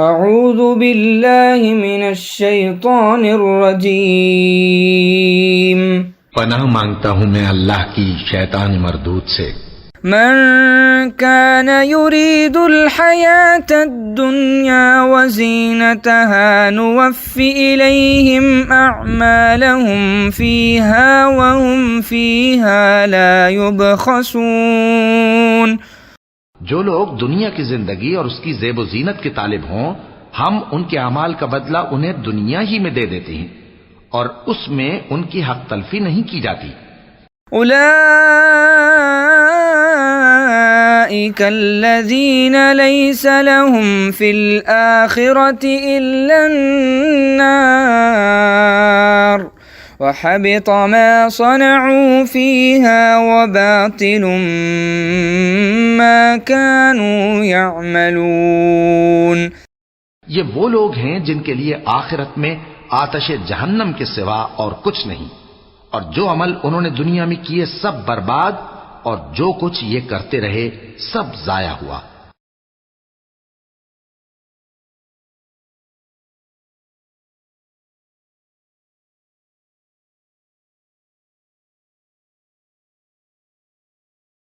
اعوذ باللہ من الشیطان الرجیم پناہ مانگتا ہوں میں اللہ کی شیطان مردود سے۔ من كان يريد الحياة الدنيا وزينتها نوفي إليهم أعمالهم فيها وهم فيها لا يبخسون۔ جو لوگ دنیا کی زندگی اور اس کی زیب و زینت کے طالب ہوں، ہم ان کے اعمال کا بدلہ انہیں دنیا ہی میں دے دیتے ہیں اور اس میں ان کی حق تلفی نہیں کی جاتی۔ أولئك الذين ليس لهم في الآخرة إلا النار وحبط ما صنعوا فيها وباطل ما كانوا يعملون۔ یہ وہ لوگ ہیں جن کے لیے آخرت میں آتش جہنم کے سوا اور کچھ نہیں، اور جو عمل انہوں نے دنیا میں کیے سب برباد، اور جو کچھ یہ کرتے رہے سب ضائع ہوا۔